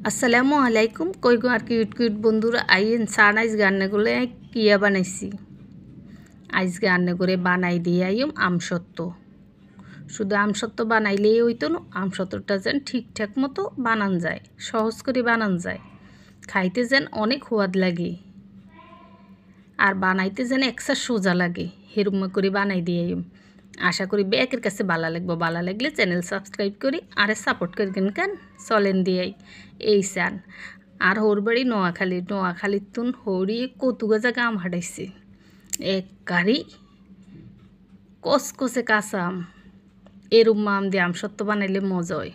আসসালামু আলাইকুম কই গো আর কিউট কিউট বন্ধুরা আইন সান আইজ রান্না করে কিয়া বানাইছি আজকে রান্না করে বানাই দিয়ে আইম আমসত্ত্ব শুধু আমসত্ত্ব বানাইলেই হইতো না আমসত্ত্বটা যেন ঠিকঠাক মতো বানান যায় সহজ করে বানান যায় খাইতে যেন অনেক স্বাদ লাগে আর বানাইতে যেন একসা সোজা লাগে হেরুম করে বানাই দিয়ে আইম আশা করি ব্যাকের কাছে ভালো লাগলে চ্যানেল সাবস্ক্রাইব করি আর সাপোর্ট করবেন কেন চলেন দিয়াই এই চান আর হোর বাড়ি নোয়াখালী তুন হরি কতুগা জায়গা আম হাঁটাইছে এক গাড়ি কসকসে কাঁচা আম এরম আম দিয়ে আমসত্ত্ব বানাইলে মজা হয়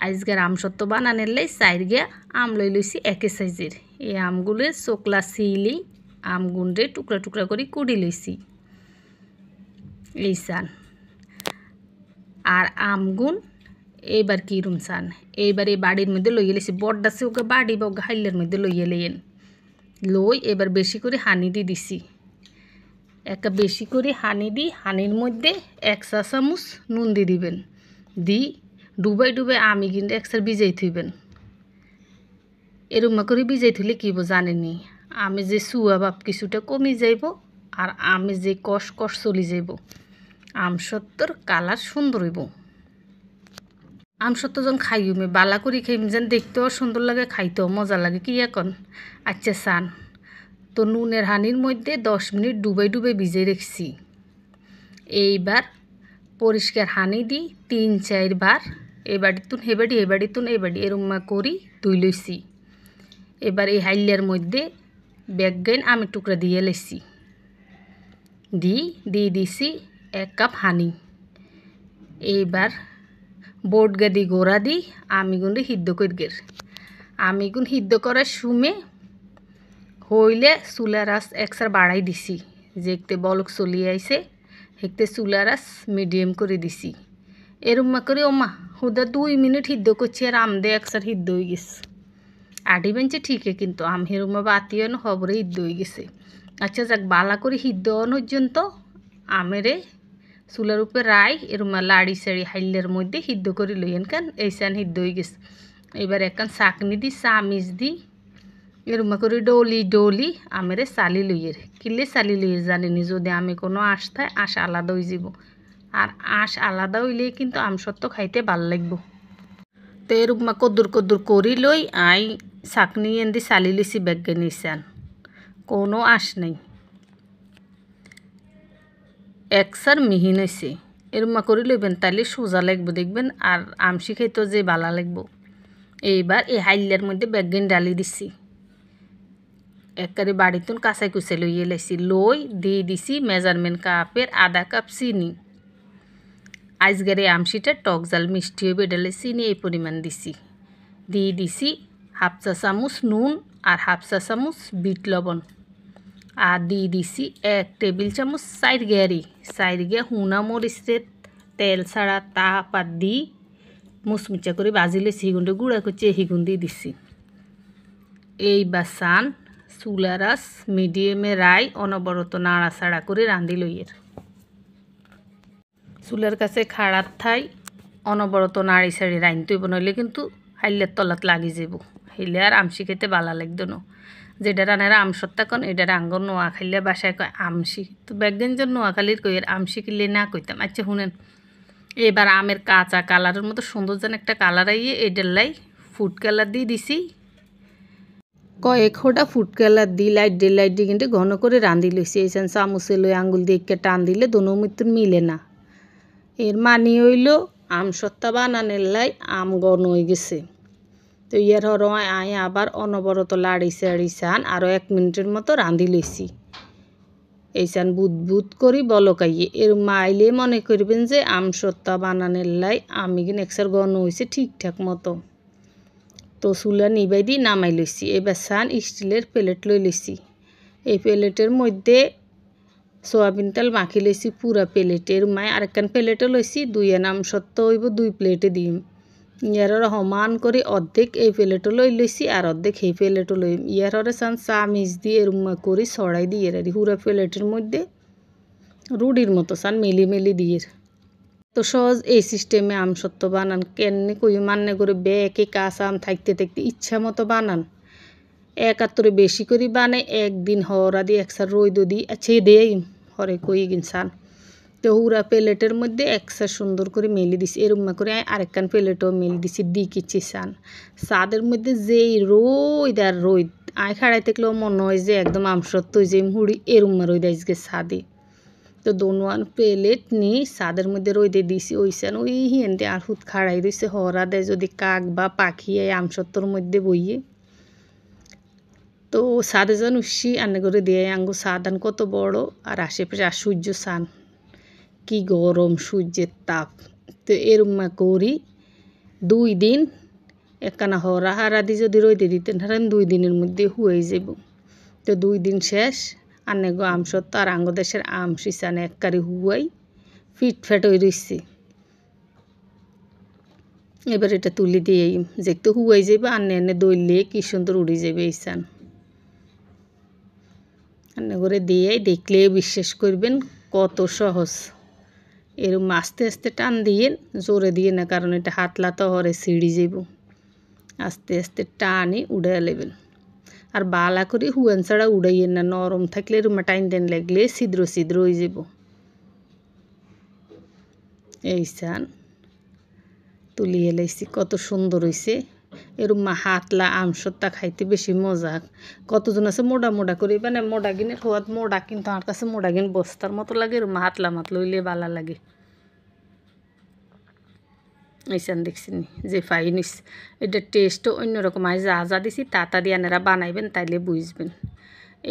আজকের আমসত্ত্ব বানানোর লাই চাইর গিয়া আম লইছি একে সাইজের এই আমগুলো চোকলা সিলি আমগুন্ডে টুকরা টুকরা করে কুড়ি লইছি এই চান আর আমগুন এইবার কীরম চান এইবার এই বাড়ির মধ্যে লইয়ে লেছি বড্ডা সে ওকে বাড়ি বা হাইলের মধ্যে লইয়ে লেন এবার বেশি করে হানি দিয়ে দিছি একটা বেশি করে হানি দিই হানির মধ্যে 1 চা চামচ নুন দিয়ে দিবেন ডুবাই আমি কিন্তু একসার ভিজাই থইবেন এরম করে ভিজাই থইলে কি জানেনি আমি যে সুয়া ভাব কিছুটা কমে যাইব আর আমি যে কষ চলে যাইব আমসত্ত্বর কালার সুন্দর হইব আমসত্ত্ব যখন খাইমে বালা করি খাইম যেন দেখতেও সুন্দর লাগে খাইতেও মজা লাগে কি এখন আচ্ছা চান তো নুনের হানির মধ্যে 10 মিনিট ডুবাই ভিজে রেখেছি এইবার পরিষ্কার হানি দিই 3-4 বার এবাড়িতুন এবাড়ি এরম্মা করি ধুই লইছি এবার এই হাইলের মধ্যে বেগেন আমি টুকরা দিয়ে লেছি দিয়ে দিছি 1 কাপ হানি এইবার বোট গাদি গোড়া দিই আমি গুন্ডে সিদ্ধ করিগের আমি গুণ সিদ্ধ করার সুমে হইলে চুলার আঁচ একসার বাড়াই দিছি যেতে বলক চলি আইছে হেকতে চুলার আঁচ মিডিয়াম করে দিছি এরম্মা করে ওমা হুদা 2 মিনিট সিদ্ধ করছি আর আম দিয়ে একসার সিদ্ধ হয়ে গেছে আটি বেঞ্চে ঠিকই কিন্তু আম হেরুমা বাতিও না খবরে সিদ্ধ হয়ে গেছে আচ্ছা যাক বালা করে সিদ্ধ হওয়ার পর্যন্ত আমেরে চুলার উপরে রাই এরমা লাড়ি সাড়ি হাইলের মধ্যে সিদ্ধ করে লইয়েন কেন এই চান সিদ্ধ হয়ে গেছে এবার একখান চাকনি দি চামিচ দি এরমা করে ডলি আমেরে চালি লইয়ের কিলে চালি লইয়ের জানেনি যদি আমি কোনো আঁশ থায় আঁশ আলাদা হয়ে যাব আর আঁশ আলাদা হইলেই কিন্তু আমসত্ত্ব খাইতে ভাল লাগব তো এরকম কদ্দুর করি লই আই চাকনি এনে চালি লইছি বেগে নিচান কোনো আঁশ নেই একসার মিহিন হয়েছে এরমা করে লইবেন তাইলে সোজা লাগবে দেখবেন আর আমসি খাইতেও যে ভালো লাগবো এইবার এই হাইলের মধ্যে বেগেন ডালি দিছি একবারে বাড়িতুন কাঁচাই কুচে লইয়ে লাইছি দিয়ে দিছি মেজারমেন্ট কাপের 1/2 কাপ চিনি আজকের এই আমসিটা টক জাল মিষ্টি হইবে ডালে চিনি এই পরিমাণ দিছি দিয়ে দিছি 1/2 চা চামচ নুন আর 1/2 চা চামচ বিট লবণ আর দিয়ে দিছি 1 টেবিল চামচ চাইর গিয়া হুনা মরিচের তেল ছাড়া তাপ আর দি মুচমুচা করে বাজি লেছি হিগুন্ডে গুঁড়া করছি হিগুন দিয়ে দিছি এইবার চান চুলার আঁচ মিডিয়ামে রাই অনবরত নাড়াচাড়া করে রাঁধি লইয়ের চুলার কাছে খাড়ার ঠাই অনবরত নাড়ি ছাড়ি রাঁধতে হইব নইলে কিন্তু হাইলের তলাত লাগি যাব হইলে আর আমসি খেতে ভালো লাগতো না যেটা রান্নারা আমসত্তা কন এটা আঙ্গর নোয়া খাইলে বাসায় কয় আমসি তো ব্যাগেন যে নোয়াখালীর কইয়ের আমসি কিনলে না কইতাম আচ্ছা শুনেন এবার আমের কাঁচা কালারের মতো সুন্দর যেন একটা কালার আইয়ে এটার লাই ফুড কালার দিয়ে দিছি কয়েক ফোঁটা ফুড কালার দিই লাইট দিয়ে কিন্তু ঘন করে রাঁধি লইছি এই চামচে লই আঙ্গুল দিয়ে একটা টান দিলে দোনো মৃত্যুর মিলে না এর মানি হইল আমসত্ত্বা বানানোর লাই আম ঘন হয়ে গেছে তো ইয়ার হরয় আয় আবার অনবরত লাড়ি সাড়ি চান আরও 1 মিনিটের মতো রাঁধি লইছি এই চান বুদ করি বলকাইয়ে এর মাইলে মনে করবেন যে আমসত্ত্বা বানানোর লাই আমি কিন্তু একসার ঘন হয়েছে ঠিকঠাক মতো তো চুলা নিবাই দিয়ে নামাই লইছি এবার চান স্টিলের প্লেট লই লইছি এই প্লেটের মধ্যে সোয়াবিন তেল মাখি লইছি পুরা প্লেটের মায় আরেকখান প্লেটে লইছি 2 আমসত্ত্ব হইব 2 প্লেটে দিম ইয়ার সমান করে অর্ধেক এই প্লেটও লইছি আর অর্ধেক এই প্লেটও লইম ইয়ার চান চামিচ দিয়ে এরমা করে ছড়াই দিয়ে পুরা প্লেটের মধ্যে রুটির মতো চান মেলি দিয়ে তো সহজ এই সিস্টেমে আমসত্ত্ব বানান কেননি কই মান্নে করে বেকে কাঁচা আম থাকতে থাকতে ইচ্ছা মতো বানান। একাত্তরে বেশি করে বানাই একদিন হরা দিয়ে একসার রইদ দিই দেই হরে কই গিনসান। তো হুরা প্লেটের মধ্যে একসা সুন্দর করে মেলে দিছি এরুম্মা করে আরেকখান প্লেটও মেলে দিছি দিকিচ্ছি সান সাদের মধ্যে যেই রোদ আর রোদ আয় খাড়াই থাকলেও মনে হয় যে একদম আমসত্ত্ব যে হুড়ি এরুম্মা রোদ আজকে সাদে। তো দোনোয়ান প্লেট নিয়ে সাদের মধ্যে রইদে দিছি ওইসান ওই হিয়েন্তে আর হুত খাড়াই দিছে হরা দেয় যদি কাক বা পাখি আমসত্ত্বর মধ্যে বইয়ে। তো সাদে যান উসি আন্নে করে দিয়ে আঙ্গু সাদান কত বড় আর আশেপাশে আর সূর্য সান কি গরম সূর্যের তাপ। তো এরম্মা করি 2 দিন একখানা হরা হারা দি যদি রইদে দিতেন হারেন 2 দিনের মধ্যে হয়ে যাব। তো 2 দিন শেষ আন্নে গো আমসত্ত্ব আর আঙ্গ দেশের আম সিসান এককারি হুয়াই ফিটফাট হয়ে রইছে। এবার এটা তুলি দিয়ে যেহেতু হুয়াই যাবে আন্নে আন্নে দইলে কি সুন্দর উড়ে যাবে এইসান আন্নে করে দিয়ে দেখলে বিশ্বাস করবেন কত সহজ। এরম আস্তে আস্তে টান দিয়ে জোরে দিয়ে না কারণ এটা হাতলা তো হরে ছিঁড়ি যাব। আস্তে আস্তে টানি উড়ে নেবেন আর বালা করে হুয়ান ছাড়া উড়াইয়েন না নরম থাকলে এরম টাইন দেন লাগলে ছিদ্র ছিদ্র হয়ে যাব। এইসান তুলিয়ে লাইছি কত সুন্দর হয়েছে। এরম হাতলা আমসত্ত্বা খাইতে বেশি মজা। কতজন আছে মোটা মোটা করে মানে মোটা গিনের হওয়াত মোটা কিন্তু আমার কাছে মোটা গিন বস্তার মতো লাগে এরম হাতলা মাত লইলে বালা লাগে। এইসান দেখছি যে ফাইনিস এটা টেস্টও অন্যরকম আয় যা যা দিছি তা দিয়ে আনারা বানাইবেন তাইলে বুঝবেন।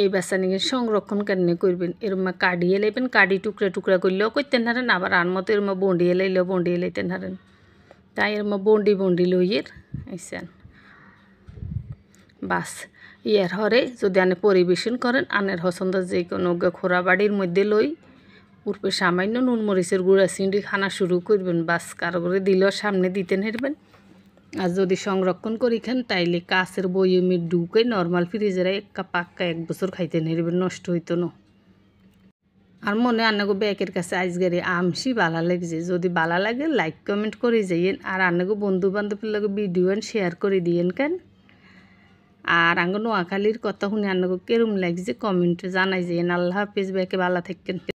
এই বাচ্চানিকে সংরক্ষণ কেন করবেন এরম কাটিয়ে লাইবেন কাটি টুকরা টুকরা করলেও করতেন হারেন আবার আর মতো এরম বন্ডিয়ে লাইলেও বন্ডিয়ে লাইতেন হারেন। তাই এরম বন্ডি লইয়ের এইসান বাস ইয়ার হরে যদি আনে পরিবেশন করেন আনের পছন্দ যে কোনো খোরা বাড়ির মধ্যে লই উর্পে সামান্য নুন মরিচের গুঁড়া চিংড়ি খানা শুরু করবেন বাস কারো করে দিলেও সামনে দিতেন হেরবেন। আর যদি সংরক্ষণ করি খান তাইলে কাছের বয়মে ঢুকে নর্মাল ফ্রিজের পাক্কা 1 বছর খাইতেন হেরবেন নষ্ট হইতো না। আর মনে আন্নাগো ব্যাকের কাছে আজগারে আমসি ভালো লাগছে যদি ভালো লাগে লাইক কমেন্ট করে যাইয়েন আর আন্নাগো বন্ধু বান্ধবের লগে ভিডিও শেয়ার করে দিয়েন কেন। আর আঙ্গ নোয়াখালীর কথা শুনে আন্নাগো কেরম লাগছে কমেন্টে জানাই যাইয়েন। আল্লাহ হাফেজ ব্যাকে ভালো থাকেন।